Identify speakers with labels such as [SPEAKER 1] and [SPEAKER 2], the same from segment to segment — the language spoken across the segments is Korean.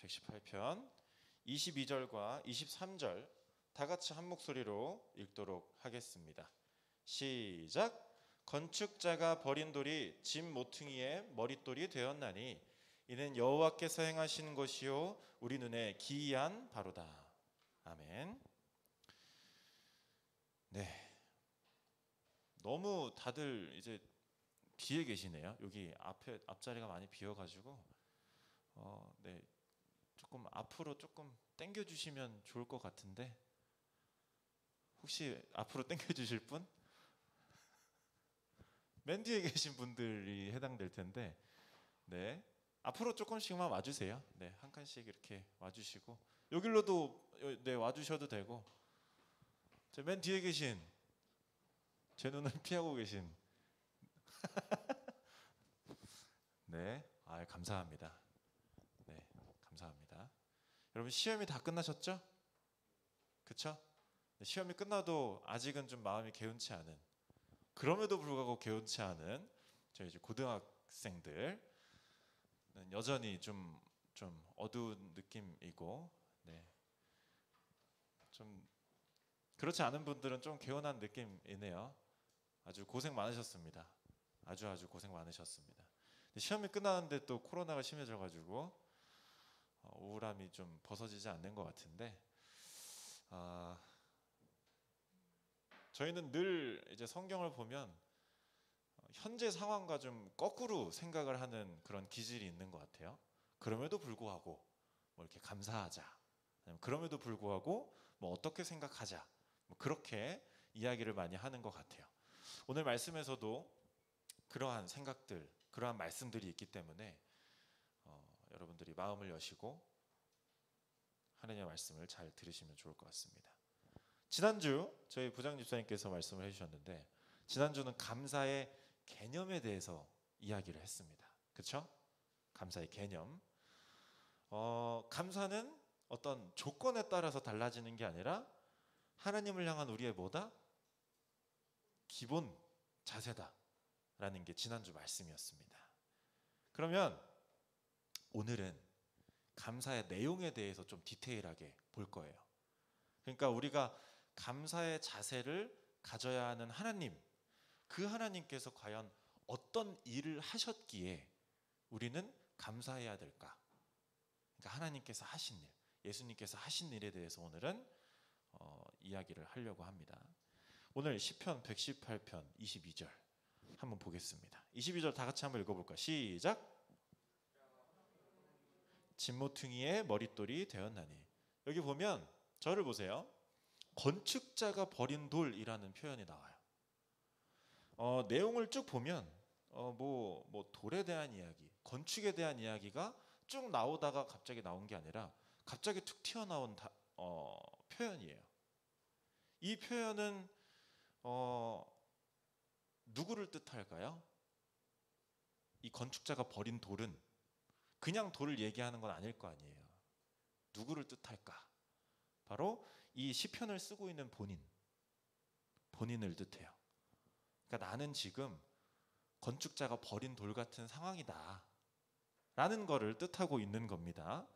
[SPEAKER 1] 118편 22절과 23절 다 같이 한 목소리로 읽도록 하겠습니다. 시작. 건축자가 버린 돌이 집 모퉁이의 머릿돌이 되었나니 이는 여호와께서 행하신 것이요 우리 눈에 기이한 바로다. 아멘. 네, 너무 다들 이제 비어 계시네요. 여기 앞자리가 많이 비어가지고 네, 조금 앞으로 조금 당겨 주시면 좋을 것 같은데, 혹시 앞으로 당겨 주실 분? 맨 뒤에 계신 분들이 해당될 텐데, 네, 앞으로 조금씩만 와주세요. 네, 한 칸씩 이렇게 와주시고, 여기로도 네 와주셔도 되고, 저 맨 뒤에 계신, 제 눈을 피하고 계신 네, 감사합니다. 네, 감사합니다. 여러분 시험이 다 끝나셨죠? 그쵸? 네, 시험이 끝나도 아직은 좀 마음이 개운치 않은, 그럼에도 불구하고 개운치 않은 저희 이제 고등학생들은 여전히 좀 어두운 느낌이고, 네, 좀 그렇지 않은 분들은 좀 개운한 느낌이네요. 아주 고생 많으셨습니다. 아주 고생 많으셨습니다. 시험이 끝나는데 또 코로나가 심해져가지고 우울함이 좀 벗어지지 않는 것 같은데, 저희는 늘 이제 성경을 보면 현재 상황과 좀 거꾸로 생각을 하는 그런 기질이 있는 것 같아요. 그럼에도 불구하고 뭐 이렇게 감사하자, 아니면 그럼에도 불구하고 뭐 어떻게 생각하자, 뭐 그렇게 이야기를 많이 하는 것 같아요. 오늘 말씀에서도 그러한 생각들, 그러한 말씀들이 있기 때문에 여러분들이 마음을 여시고 하나님의 말씀을 잘 들으시면 좋을 것 같습니다. 지난주 저희 부장 집사님께서 말씀을 해주셨는데, 지난주는 감사의 개념에 대해서 이야기를 했습니다. 그렇죠? 감사의 개념. 감사는 어떤 조건에 따라서 달라지는 게 아니라 하나님을 향한 우리의 뭐다? 기본 자세다라는 게 지난주 말씀이었습니다. 그러면 오늘은 감사의 내용에 대해서 좀 디테일하게 볼 거예요. 그러니까 우리가 감사의 자세를 가져야 하는 하나님, 그 하나님께서 과연 어떤 일을 하셨기에 우리는 감사해야 될까? 그러니까 하나님께서 하신 일, 예수님께서 하신 일에 대해서 오늘은 이야기를 하려고 합니다. 오늘 시편 118편 22절 한번 보겠습니다. 22절 다 같이 한번 읽어볼까요? 시작. 진모퉁이의 머릿돌이 되었나니. 여기 보면 저를 보세요. 건축자가 버린 돌이라는 표현이 나와요. 내용을 쭉 보면 뭐 돌에 대한 이야기, 건축에 대한 이야기가 쭉 나오다가 갑자기 나온 게 아니라 갑자기 툭 튀어나온 표현이에요. 이 표현은 누구를 뜻할까요? 이 건축자가 버린 돌은 그냥 돌을 얘기하는 건 아닐 거 아니에요. 누구를 뜻할까? 바로 이 시편을 쓰고 있는 본인을 뜻해요. 그러니까 나는 지금 건축자가 버린 돌 같은 상황이다 라는 거를 뜻하고 있는 겁니다.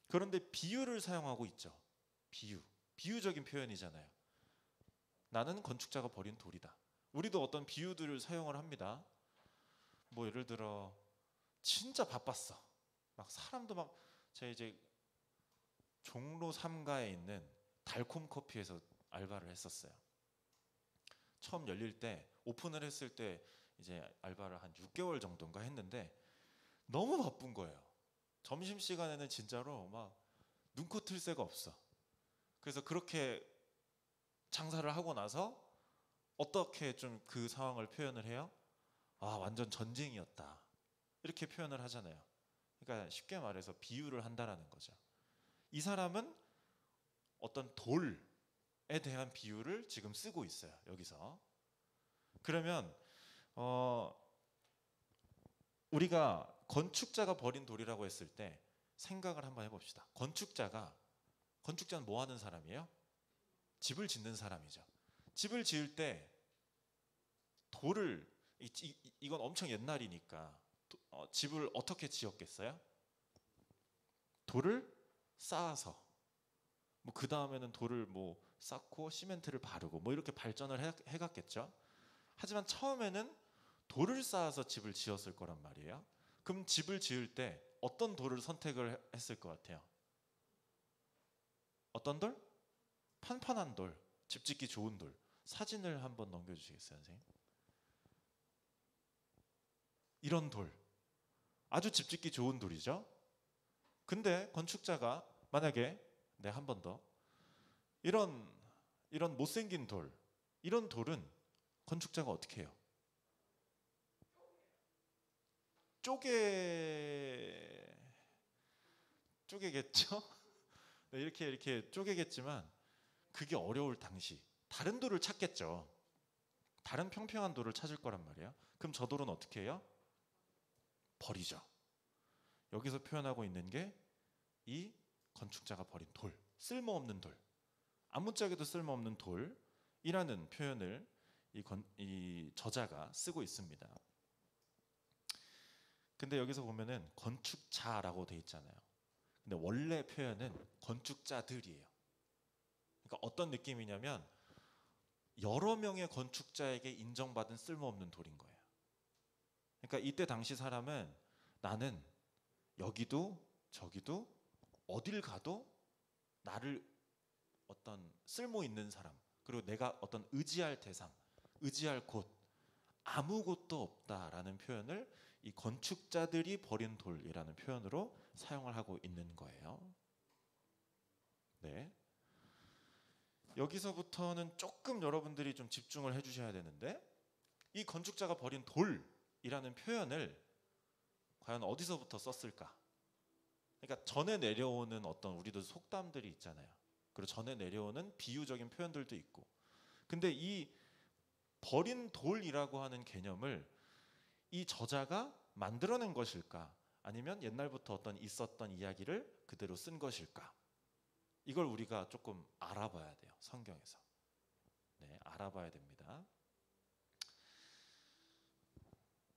[SPEAKER 1] 그런데 비유를 사용하고 있죠. 비유적인 표현이잖아요. 나는 건축자가 버린 돌이다. 우리도 어떤 비유들을 사용을 합니다. 뭐 예를 들어 진짜 바빴어. 막 사람도 막, 제가 이제 종로 3가에 있는 달콤 커피에서 알바를 했었어요. 처음 열릴 때, 오픈을 했을 때 이제 알바를 한 6개월 정도인가 했는데 너무 바쁜 거예요. 점심시간에는 진짜로 막 눈코 틀 새가 없어. 그래서 그렇게 장사를 하고 나서 어떻게 좀 그 상황을 표현을 해요? 완전 전쟁이었다, 이렇게 표현을 하잖아요. 그러니까 쉽게 말해서 비유를 한다라는 거죠. 이 사람은 어떤 돌에 대한 비유를 지금 쓰고 있어요, 여기서. 그러면 우리가 건축자가 버린 돌이라고 했을 때 생각을 한번 해봅시다. 건축자는 뭐 하는 사람이에요? 집을 짓는 사람이죠. 집을 지을 때 돌을, 이건 엄청 옛날이니까 집을 어떻게 지었겠어요? 돌을 쌓아서 뭐 그 다음에는 돌을 뭐 쌓고 시멘트를 바르고 뭐 이렇게 발전을 해갔겠죠. 하지만 처음에는 돌을 쌓아서 집을 지었을 거란 말이에요. 그럼 집을 지을 때 어떤 돌을 선택을 했을 것 같아요? 어떤 돌? 판판한 돌, 집 짓기 좋은 돌. 사진을 한번 넘겨주시겠어요, 선생님? 이런 돌, 아주 집 짓기 좋은 돌이죠. 근데 건축자가 만약에 한 번 더 이런 못생긴 돌, 이런 돌은 건축자가 어떻게 해요? 쪼개겠죠? 네, 이렇게 쪼개겠지만 그게 어려울 당시 다른 돌을 찾겠죠. 다른 평평한 돌을 찾을 거란 말이에요. 그럼 저 돌은 어떻게 해요? 버리죠. 여기서 표현하고 있는 게 이 건축자가 버린 돌, 쓸모없는 돌, 아무짝에도 쓸모없는 돌이라는 표현을 이 저자가 쓰고 있습니다. 근데 여기서 보면은 건축자라고 돼 있잖아요. 근데 원래 표현은 건축자들이에요. 그러니까 어떤 느낌이냐면 여러 명의 건축자에게 인정받은 쓸모없는 돌인 거예요. 그러니까 이때 당시 사람은 나는 여기도 저기도 어딜 가도 나를 어떤 쓸모 있는 사람, 그리고 내가 어떤 의지할 대상, 의지할 곳, 아무것도 없다라는 표현을 이 건축자들이 버린 돌이라는 표현으로 사용을 하고 있는 거예요. 네. 여기서부터는 조금 여러분들이 좀 집중을 해주셔야 되는데, 이 건축자가 버린 돌이라는 표현을 과연 어디서부터 썼을까? 그러니까 전에 내려오는 어떤 우리도 속담들이 있잖아요. 그리고 전에 내려오는 비유적인 표현들도 있고. 근데 이 버린 돌이라고 하는 개념을 이 저자가 만들어낸 것일까? 아니면 옛날부터 어떤 있었던 이야기를 그대로 쓴 것일까? 이걸 우리가 조금 알아봐야 돼요. 성경에서. 네, 알아봐야 됩니다.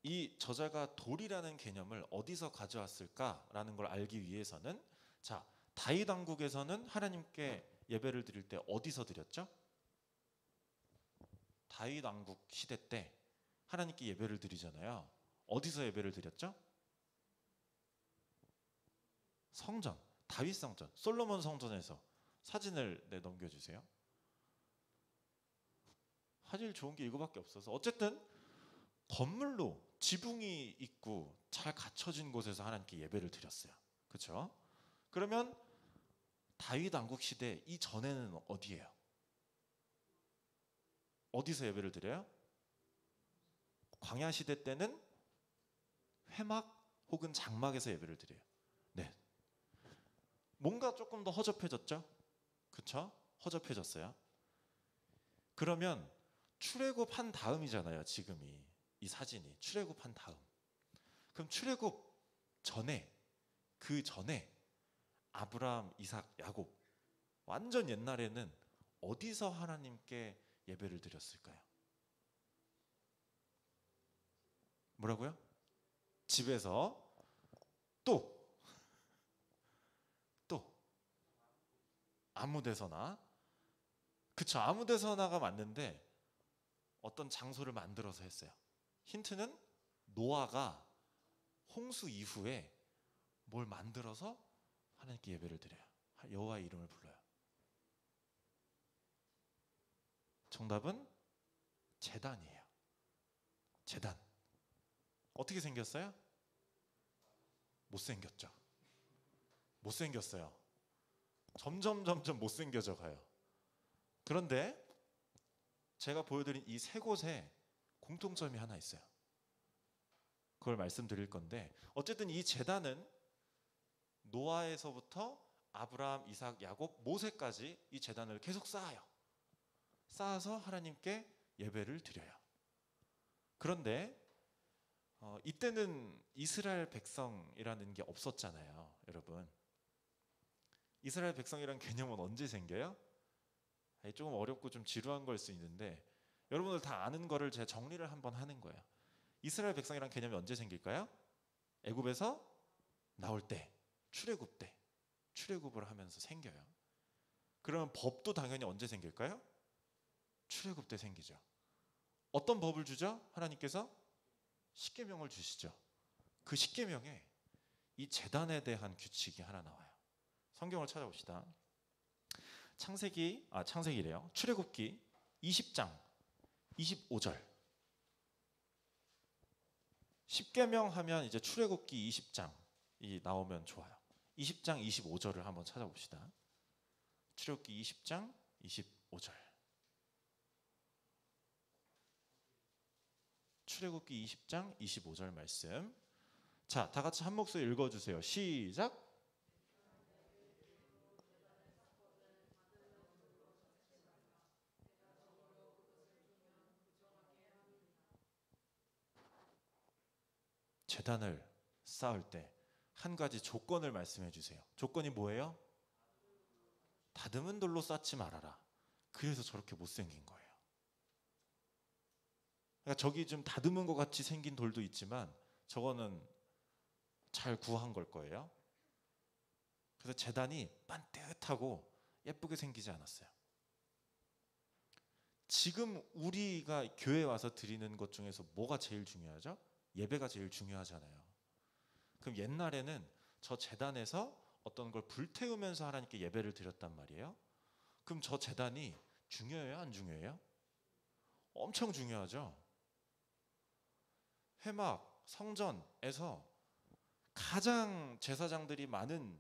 [SPEAKER 1] 이 저자가 돌이라는 개념을 어디서 가져왔을까라는 걸 알기 위해서는, 자, 다윗 왕국에서는 하나님께 예배를 드릴 때 어디서 드렸죠? 다윗 왕국 시대 때 하나님께 예배를 드리잖아요. 어디서 예배를 드렸죠? 성전, 다윗 성전, 솔로몬 성전에서. 사진을 넘겨주세요. 사실 좋은 게 이거밖에 없어서 어쨌든 건물로 지붕이 있고 잘 갖춰진 곳에서 하나님께 예배를 드렸어요. 그렇죠? 그러면 다윗 왕국 시대 이전에는 어디예요? 어디서 예배를 드려요? 광야 시대 때는 회막 혹은 장막에서 예배를 드려요. 네. 뭔가 조금 더 허접해졌죠? 그렇죠? 허접해졌어요. 그러면 출애굽한 다음이잖아요. 지금이 이 사진이 출애굽한 다음. 그럼 출애굽 전에, 그 전에 아브라함, 이삭, 야곱, 완전 옛날에는 어디서 하나님께 예배를 드렸을까요? 뭐라고요? 집에서. 또 아무 데서나. 그쵸, 아무 데서나가 맞는데 어떤 장소를 만들어서 했어요. 힌트는 노아가 홍수 이후에 뭘 만들어서 하나님께 예배를 드려요. 여호와의 이름을 불러요. 정답은 제단이에요. 제단. 어떻게 생겼어요? 못생겼죠. 못생겼어요. 점점 못생겨져 가요. 그런데 제가 보여드린 이 세 곳에 공통점이 하나 있어요. 그걸 말씀드릴 건데, 어쨌든 이 제단은 노아에서부터 아브라함, 이삭, 야곱, 모세까지 이 제단을 계속 쌓아요. 쌓아서 하나님께 예배를 드려요. 그런데 이때는 이스라엘 백성이라는 게 없었잖아요, 여러분. 이스라엘 백성이라는 개념은 언제 생겨요? 조금 어렵고 좀 지루한 걸 수 있는데 여러분들 다 아는 거를 제가 정리를 한번 하는 거예요. 이스라엘 백성이라는 개념이 언제 생길까요? 애굽에서 나올 때, 출애굽 때. 출애굽을 하면서 생겨요. 그러면 법도 당연히 언제 생길까요? 출애굽 때 생기죠. 어떤 법을 주죠? 하나님께서 십계명을 주시죠. 그 십계명에 이 제단에 대한 규칙이 하나 나와요. 성경을 찾아봅시다. 창세기래요. 출애굽기 20장 25절. 십계명 하면 이제 출애굽기 20장이 나오면 좋아요. 20장 25절을 한번 찾아봅시다. 출애굽기 20장 25절. 출애굽기 20장 25절 말씀. 자, 다 같이 한 목소리 읽어주세요. 시작. 제단을 쌓을 때 한 가지 조건을 말씀해 주세요. 조건이 뭐예요? 다듬은 돌로 쌓지 말아라. 그래서 저렇게 못생긴 거예요. 그러니까 저기 좀 다듬은 것 같이 생긴 돌도 있지만 저거는 잘 구한 걸 거예요. 그래서 제단이 반듯하고 예쁘게 생기지 않았어요. 지금 우리가 교회에 와서 드리는 것 중에서 뭐가 제일 중요하죠? 예배가 제일 중요하잖아요. 그럼 옛날에는 저 제단에서 어떤 걸 불태우면서 하나님께 예배를 드렸단 말이에요. 그럼 저 제단이 중요해요? 안 중요해요? 엄청 중요하죠. 회막, 성전에서 가장 제사장들이 많은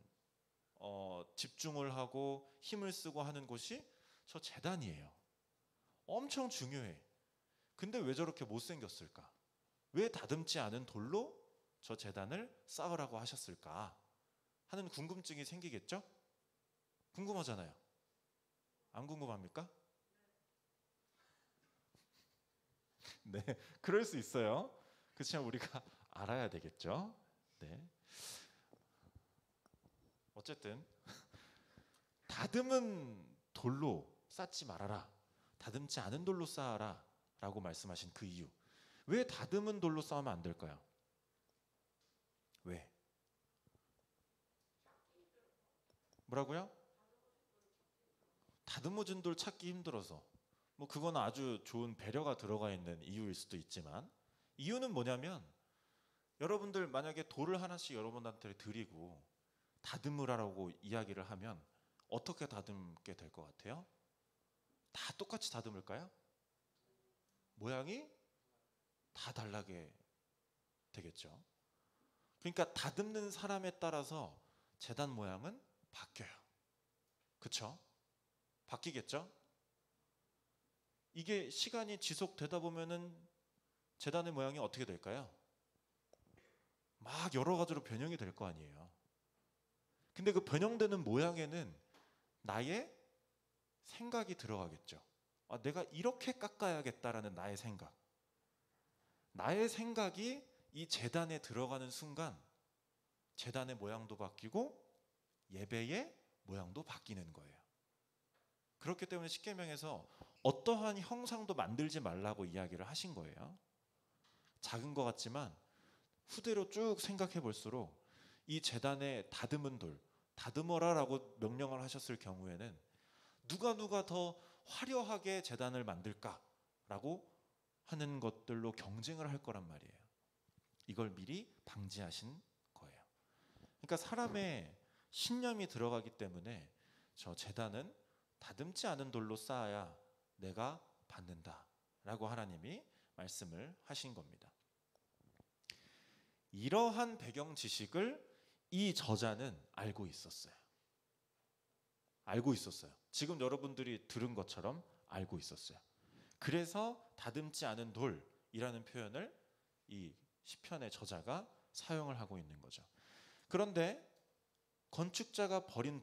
[SPEAKER 1] 집중을 하고 힘을 쓰고 하는 곳이 저 제단이에요. 엄청 중요해. 근데 왜 저렇게 못생겼을까? 왜 다듬지 않은 돌로 저 제단을 쌓으라고 하셨을까 하는 궁금증이 생기겠죠? 궁금하잖아요. 안 궁금합니까? 네, 그럴 수 있어요. 그렇지만 우리가 알아야 되겠죠. 네. 어쨌든 다듬은 돌로 쌓지 말아라. 다듬지 않은 돌로 쌓아라 라고 말씀하신 그 이유. 왜 다듬은 돌로 쌓으면 안 될까요? 왜? 뭐라고요? 다듬어진 돌 찾기 힘들어서. 뭐 그건 아주 좋은 배려가 들어가 있는 이유일 수도 있지만, 이유는 뭐냐면 여러분들 만약에 돌을 하나씩 여러분한테 드리고 다듬으라고 이야기를 하면 어떻게 다듬게 될 것 같아요? 다 똑같이 다듬을까요? 모양이 다 달라게 되겠죠. 그러니까 다듬는 사람에 따라서 제단 모양은 바뀌어요. 그렇죠? 바뀌겠죠? 이게 시간이 지속되다 보면은 제단의 모양이 어떻게 될까요? 막 여러 가지로 변형이 될 거 아니에요. 근데 그 변형되는 모양에는 나의 생각이 들어가겠죠. 내가 이렇게 깎아야겠다라는 나의 생각. 나의 생각이 이 제단에 들어가는 순간 제단의 모양도 바뀌고 예배의 모양도 바뀌는 거예요. 그렇기 때문에 십계명에서 어떠한 형상도 만들지 말라고 이야기를 하신 거예요. 작은 것 같지만 후대로 쭉 생각해 볼수록 이 제단에 다듬은 돌, 다듬어라라고 명령을 하셨을 경우에는 누가 더 화려하게 제단을 만들까라고 하는 것들로 경쟁을 할 거란 말이에요. 이걸 미리 방지하신 거예요. 그러니까 사람의 신념이 들어가기 때문에 저 제단은 다듬지 않은 돌로 쌓아야 내가 받는다라고 하나님이 말씀을 하신 겁니다. 이러한 배경 지식을 이 저자는 알고 있었어요. 알고 있었어요. 지금 여러분들이 들은 것처럼 알고 있었어요. 그래서 다듬지 않은 돌이라는 표현을 이 시편의 저자가 사용을 하고 있는 거죠. 그런데 건축자가 버린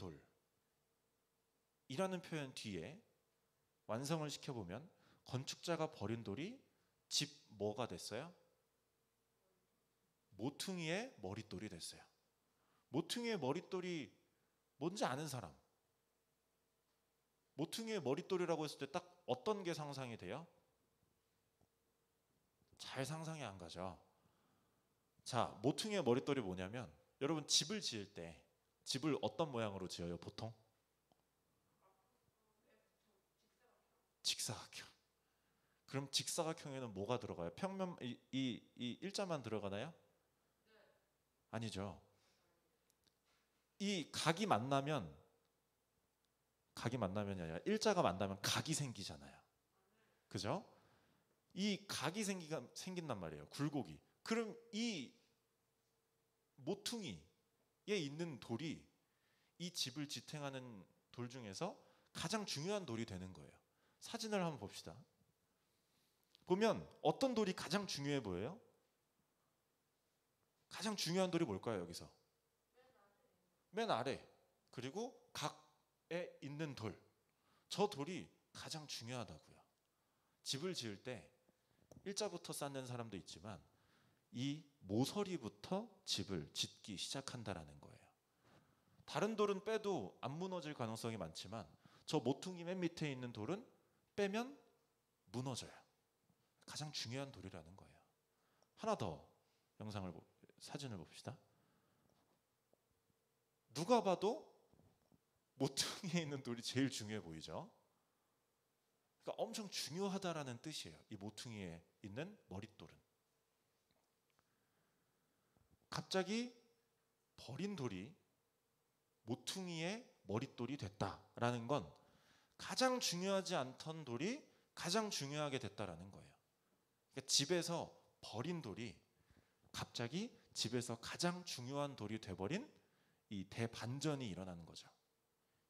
[SPEAKER 1] 돌이라는 표현 뒤에 완성을 시켜보면 건축자가 버린 돌이 집 뭐가 됐어요? 모퉁이의 머릿돌이 됐어요. 모퉁이의 머릿돌이 뭔지 아는 사람? 모퉁이의 머릿돌이라고 했을 때 딱 어떤 게 상상이 돼요? 잘 상상이 안 가죠. 자, 모퉁이의 머릿돌이 뭐냐면 여러분 집을 지을 때 집을 어떤 모양으로 지어요, 보통? 직사각형. 그럼 직사각형에는 뭐가 들어가요? 평면 이 일자만 들어가나요? 아니죠. 이 각이 만나면이 아니라 일자가 만나면 각이 생기잖아요. 그죠? 이 각이 생긴단 말이에요. 굴곡이. 그럼 이 모퉁이에 있는 돌이 이 집을 지탱하는 돌 중에서 가장 중요한 돌이 되는 거예요. 사진을 한번 봅시다. 보면 어떤 돌이 가장 중요해 보여요? 가장 중요한 돌이 뭘까요, 여기서? 맨 아래. 그리고 각에 있는 돌. 저 돌이 가장 중요하다고요. 집을 지을 때 일자부터 쌓는 사람도 있지만 이 모서리부터 집을 짓기 시작한다라는 거예요. 다른 돌은 빼도 안 무너질 가능성이 많지만 저 모퉁이 맨 밑에 있는 돌은 빼면 무너져요. 가장 중요한 돌이라는 거예요. 하나 더 사진을 봅시다. 누가 봐도 모퉁이에 있는 돌이 제일 중요해 보이죠? 그러니까 엄청 중요하다라는 뜻이에요. 이 모퉁이에 있는 머릿돌은. 갑자기 버린 돌이 모퉁이의 머릿돌이 됐다라는 건 가장 중요하지 않던 돌이 가장 중요하게 됐다라는 거예요. 그러니까 집에서 버린 돌이 갑자기 집에서 가장 중요한 돌이 돼버린 이 대반전이 일어나는 거죠.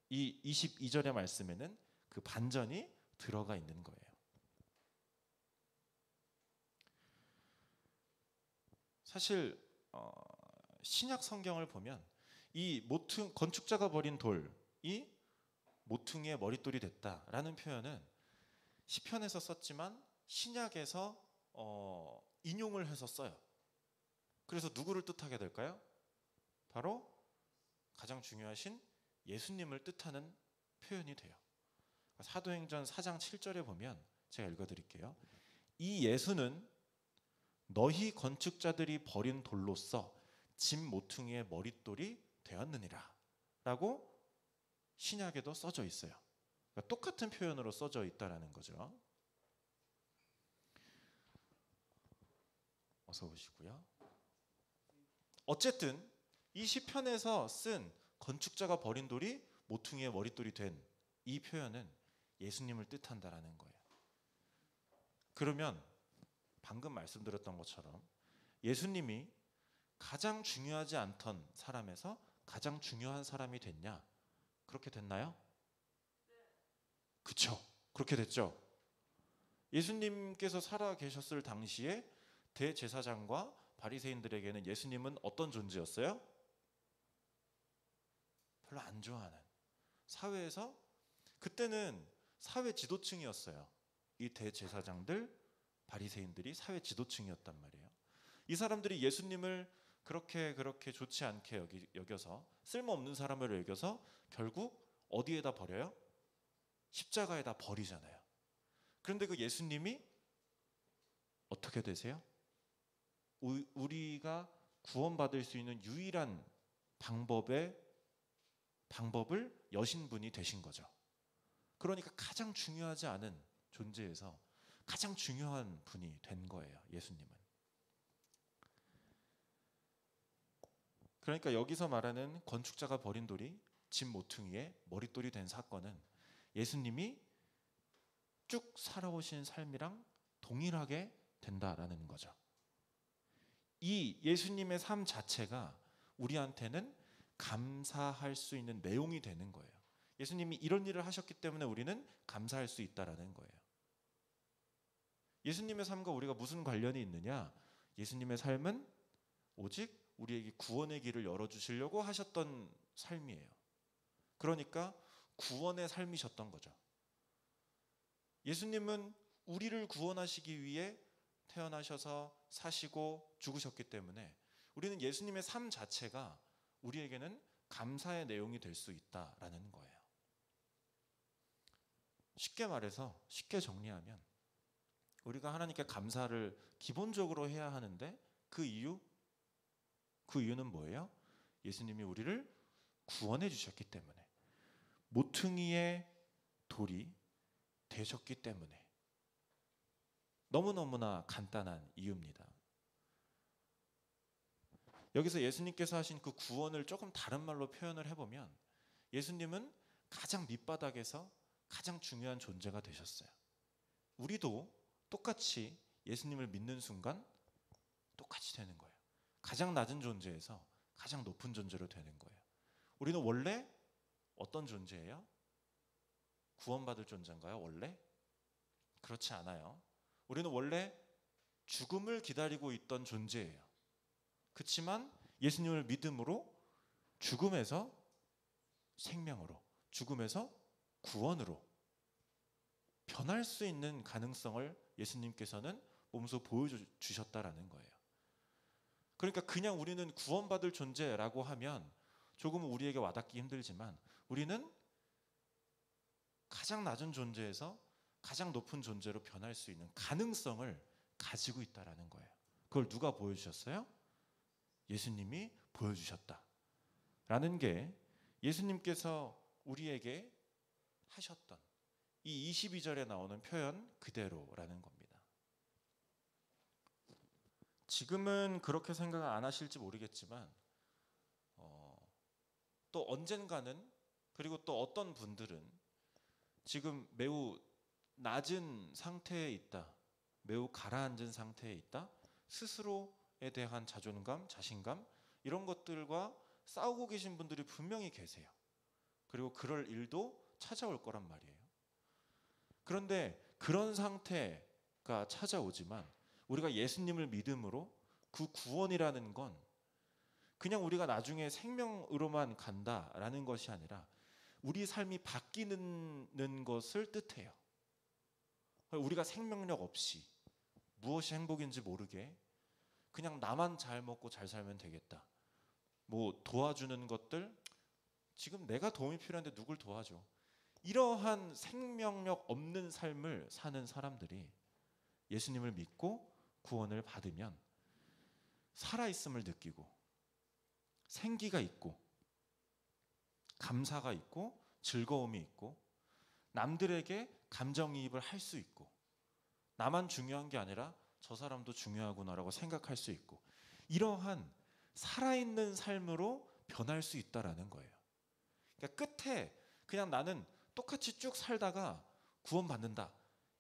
[SPEAKER 1] 이 22절의 말씀에는 그 반전이 들어가 있는 거예요. 사실 신약 성경을 보면 이 건축자가 버린 돌이 모퉁이의 머릿돌이 됐다라는 표현은 시편에서 썼지만 신약에서 인용을 해서 써요. 그래서 누구를 뜻하게 될까요? 바로 가장 중요하신 예수님을 뜻하는 표현이 돼요. 사도행전 4장 7절에 보면 제가 읽어드릴게요. 이 예수는 너희 건축자들이 버린 돌로서 집 모퉁이의 머릿돌이 되었느니라 라고 신약에도 써져 있어요. 그러니까 똑같은 표현으로 써져 있다는 거죠. 어서 오시고요. 어쨌든 이 시편에서 쓴 건축자가 버린 돌이 모퉁이의 머릿돌이 된 이 표현은 예수님을 뜻한다라는 거예요. 그러면 방금 말씀드렸던 것처럼 예수님이 가장 중요하지 않던 사람에서 가장 중요한 사람이 됐냐? 그렇게 됐나요? 그쵸. 그렇게 됐죠. 예수님께서 살아 계셨을 당시에 대제사장과 바리새인들에게는 예수님은 어떤 존재였어요? 별로 안 좋아하는 사회에서, 그때는 사회 지도층이었어요. 이 대제사장들, 바리새인들이 사회 지도층이었단 말이에요. 이 사람들이 예수님을 그렇게 좋지 않게 여겨서, 쓸모없는 사람으로 여겨서 결국 어디에다 버려요? 십자가에다 버리잖아요. 그런데 그 예수님이 어떻게 되세요? 우리가 구원받을 수 있는 유일한 방법을 여신 분이 되신 거죠. 그러니까 가장 중요하지 않은 존재에서 가장 중요한 분이 된 거예요, 예수님은. 그러니까 여기서 말하는 건축자가 버린 돌이 집 모퉁이의 머릿돌이 된 사건은 예수님이 쭉 살아오신 삶이랑 동일하게 된다라는 거죠. 이 예수님의 삶 자체가 우리한테는 감사할 수 있는 내용이 되는 거예요. 예수님이 이런 일을 하셨기 때문에 우리는 감사할 수 있다라는 거예요. 예수님의 삶과 우리가 무슨 관련이 있느냐? 예수님의 삶은 오직 우리에게 구원의 길을 열어주시려고 하셨던 삶이에요. 그러니까 구원의 삶이셨던 거죠. 예수님은 우리를 구원하시기 위해 태어나셔서 사시고 죽으셨기 때문에 우리는 예수님의 삶 자체가 우리에게는 감사의 내용이 될 수 있다라는 거예요. 쉽게 말해서, 쉽게 정리하면 우리가 하나님께 감사를 기본적으로 해야 하는데 그 이유는 뭐예요? 예수님이 우리를 구원해 주셨기 때문에, 모퉁이의 돌이 되셨기 때문에. 너무너무나 간단한 이유입니다. 여기서 예수님께서 하신 그 구원을 조금 다른 말로 표현을 해보면, 예수님은 가장 밑바닥에서 가장 중요한 존재가 되셨어요. 우리도 똑같이 예수님을 믿는 순간 똑같이 되는 거예요. 가장 낮은 존재에서 가장 높은 존재로 되는 거예요. 우리는 원래 어떤 존재예요? 구원받을 존재인가요? 원래? 그렇지 않아요. 우리는 원래 죽음을 기다리고 있던 존재예요. 그렇지만 예수님을 믿음으로 죽음에서 생명으로, 죽음에서 구원으로 변할 수 있는 가능성을 예수님께서는 몸소 보여주셨다라는 거예요. 그러니까 그냥 우리는 구원받을 존재라고 하면 조금은 우리에게 와닿기 힘들지만, 우리는 가장 낮은 존재에서 가장 높은 존재로 변할 수 있는 가능성을 가지고 있다라는 거예요. 그걸 누가 보여주셨어요? 예수님이 보여주셨다라는 게 예수님께서 우리에게 하셨던 이 22절에 나오는 표현 그대로라는 겁니다. 지금은 그렇게 생각 안 하실지 모르겠지만 또 언젠가는, 그리고 또 어떤 분들은 지금 매우 낮은 상태에 있다, 매우 가라앉은 상태에 있다, 스스로에 대한 자존감, 자신감 이런 것들과 싸우고 계신 분들이 분명히 계세요. 그리고 그럴 일도 찾아올 거란 말이에요. 그런데 그런 상태가 찾아오지만 우리가 예수님을 믿음으로 그 구원이라는 건 그냥 우리가 나중에 생명으로만 간다라는 것이 아니라 우리 삶이 바뀌는 것을 뜻해요. 우리가 생명력 없이 무엇이 행복인지 모르게 그냥 나만 잘 먹고 잘 살면 되겠다, 뭐 도와주는 것들, 지금 내가 도움이 필요한데 누굴 도와줘, 이러한 생명력 없는 삶을 사는 사람들이 예수님을 믿고 구원을 받으면 살아있음을 느끼고 생기가 있고 감사가 있고 즐거움이 있고 남들에게 감정이입을 할 수 있고, 나만 중요한 게 아니라 저 사람도 중요하구나라고 생각할 수 있고, 이러한 살아있는 삶으로 변할 수 있다라는 거예요. 그러니까 끝에 그냥 나는 똑같이 쭉 살다가 구원받는다,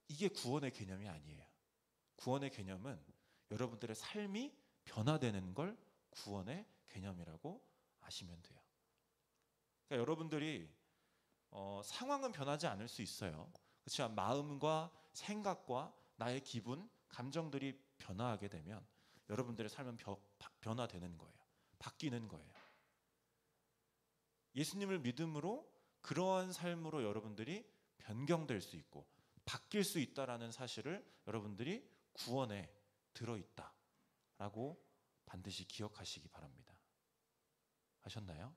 [SPEAKER 1] 이게 구원의 개념이 아니에요. 구원의 개념은 여러분들의 삶이 변화되는 걸 구원의 개념이라고 아시면 돼요. 그러니까 여러분들이 상황은 변하지 않을 수 있어요. 그렇지만 마음과 생각과 나의 기분, 감정들이 변화하게 되면 여러분들의 삶은 변화되는 거예요. 바뀌는 거예요. 예수님을 믿음으로 그러한 삶으로 여러분들이 변경될 수 있고 바뀔 수 있다라는 사실을 여러분들이 구원에 들어있다라고 반드시 기억하시기 바랍니다. 아셨나요?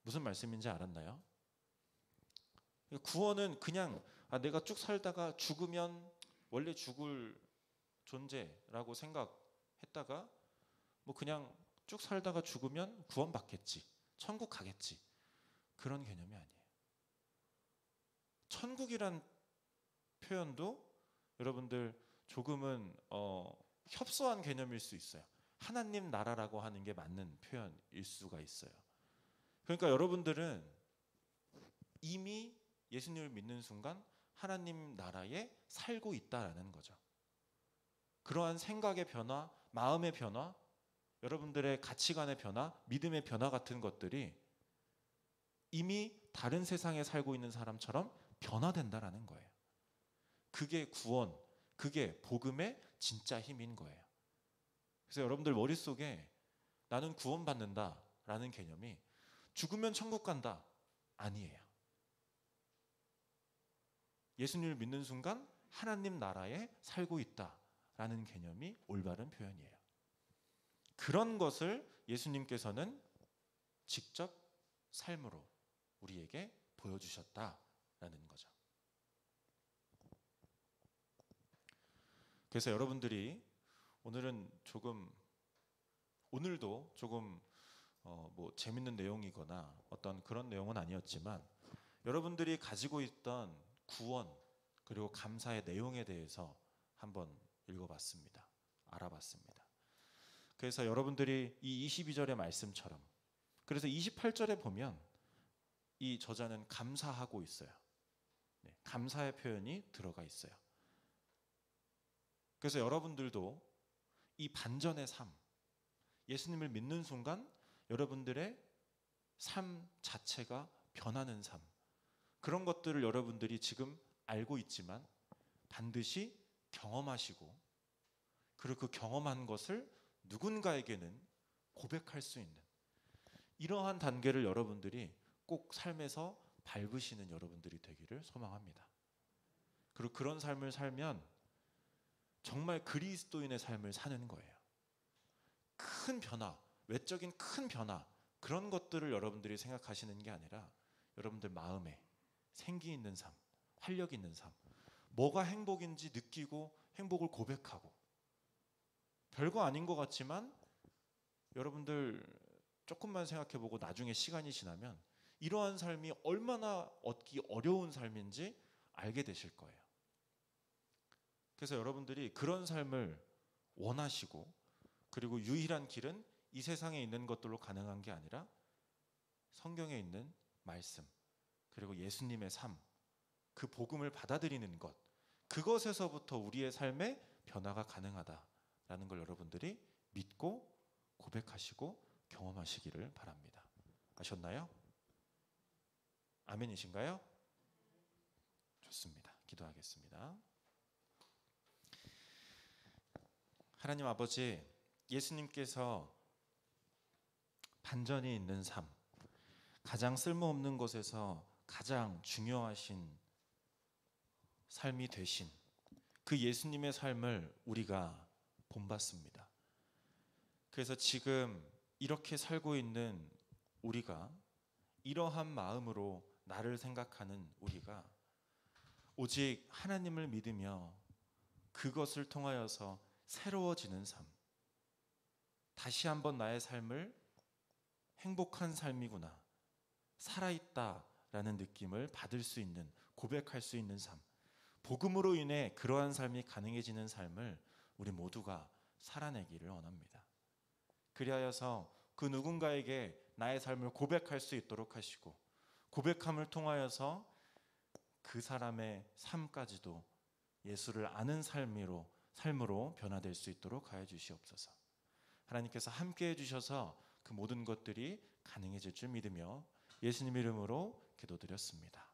[SPEAKER 1] 무슨 말씀인지 알았나요? 구원은 그냥 내가 쭉 살다가 죽으면 원래 죽을 존재라고 생각했다가 뭐 그냥 쭉 살다가 죽으면 구원받겠지, 천국 가겠지, 그런 개념이 아니에요. 천국이란 표현도 여러분들 조금은 협소한 개념일 수 있어요. 하나님 나라라고 하는 게 맞는 표현일 수가 있어요. 그러니까 여러분들은 이미 예수님을 믿는 순간 하나님 나라에 살고 있다라는 거죠. 그러한 생각의 변화, 마음의 변화, 여러분들의 가치관의 변화, 믿음의 변화 같은 것들이 이미 다른 세상에 살고 있는 사람처럼 변화된다라는 거예요. 그게 구원, 그게 복음의 진짜 힘인 거예요. 그래서 여러분들 머릿속에 나는 구원받는다라는 개념이 죽으면 천국 간다, 아니에요. 예수님을 믿는 순간 하나님 나라에 살고 있다라는 개념이 올바른 표현이에요. 그런 것을 예수님께서는 직접 삶으로 우리에게 보여주셨다라는 거죠. 그래서 여러분들이 오늘도 조금 뭐 재밌는 내용이거나 어떤 그런 내용은 아니었지만 여러분들이 가지고 있던 구원 그리고 감사의 내용에 대해서 한번 읽어봤습니다. 알아봤습니다. 그래서 여러분들이 이 22절의 말씀처럼 그래서 28절에 보면 이 저자는 감사하고 있어요. 네, 감사의 표현이 들어가 있어요. 그래서 여러분들도 이 반전의 삶, 예수님을 믿는 순간 여러분들의 삶 자체가 변하는 삶, 그런 것들을 여러분들이 지금 알고 있지만 반드시 경험하시고 그리고 그 경험한 것을 누군가에게는 고백할 수 있는 이러한 단계를 여러분들이 꼭 삶에서 밟으시는 여러분들이 되기를 소망합니다. 그리고 그런 삶을 살면 정말 그리스도인의 삶을 사는 거예요. 큰 변화, 외적인 큰 변화 그런 것들을 여러분들이 생각하시는 게 아니라 여러분들 마음에 생기 있는 삶, 활력 있는 삶, 뭐가 행복인지 느끼고 행복을 고백하고 별거 아닌 것 같지만 여러분들 조금만 생각해보고 나중에 시간이 지나면 이러한 삶이 얼마나 얻기 어려운 삶인지 알게 되실 거예요. 그래서 여러분들이 그런 삶을 원하시고 그리고 유일한 길은 이 세상에 있는 것들로 가능한 게 아니라 성경에 있는 말씀 그리고 예수님의 삶, 그 복음을 받아들이는 것, 그것에서부터 우리의 삶의 변화가 가능하다라는 걸 여러분들이 믿고 고백하시고 경험하시기를 바랍니다. 아셨나요? 아멘이신가요? 좋습니다. 기도하겠습니다. 하나님 아버지, 예수님께서 반전이 있는 삶, 가장 쓸모없는 것에서 가장 중요하신 삶이 되신 그 예수님의 삶을 우리가 본받습니다. 그래서 지금 이렇게 살고 있는 우리가 이러한 마음으로 나를 생각하는 우리가 오직 하나님을 믿으며 그것을 통하여서 새로워지는 삶, 다시 한번 나의 삶을 행복한 삶이구나, 살아있다라는 느낌을 받을 수 있는, 고백할 수 있는 삶, 복음으로 인해 그러한 삶이 가능해지는 삶을 우리 모두가 살아내기를 원합니다. 그리하여서 그 누군가에게 나의 삶을 고백할 수 있도록 하시고 고백함을 통하여서 그 사람의 삶까지도 예수를 아는 삶으로 변화될 수 있도록 하여 주시옵소서. 하나님께서 함께 해주셔서 그 모든 것들이 가능해질 줄 믿으며 예수님 이름으로 기도드렸습니다.